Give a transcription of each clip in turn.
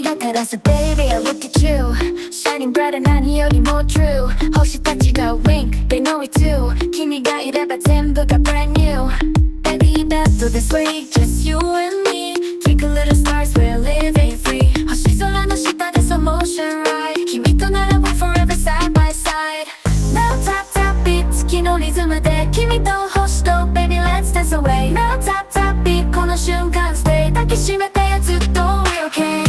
輝からす Baby I look at you Shining brighter 何よりも True 星たちが Wink They know it too 君がいれば全部が Brand new Baby that's this way Just you and me Twinkle little stars we're living free 星空の下で Slow motion ride 君となら We're forever side by side Now tap tap beat 月のリズムで君と星と Baby let's dance away Now tap tap beat この瞬間 Stay 抱きしめてよずっと We're okay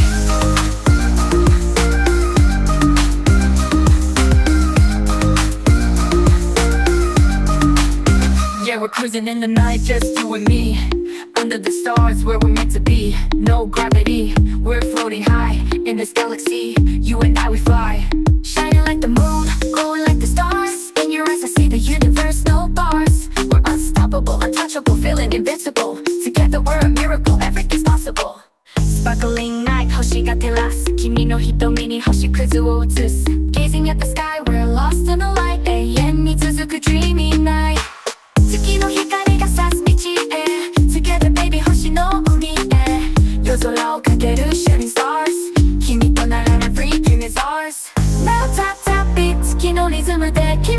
Yeah, we're cruising in the night, just you and me Under the stars, where we're meant to be No gravity, we're floating high In this galaxy, you and I we fly Shining like the moon, glowing like the stars In your eyes I see the universe, no bars We're unstoppable, untouchable, feeling invincible Together we're a miracle, everything's possible Sparkling night, 星が照らす君の瞳に星屑を映す Gazing at the sky, we're lost in the light 永遠に続く dreamy night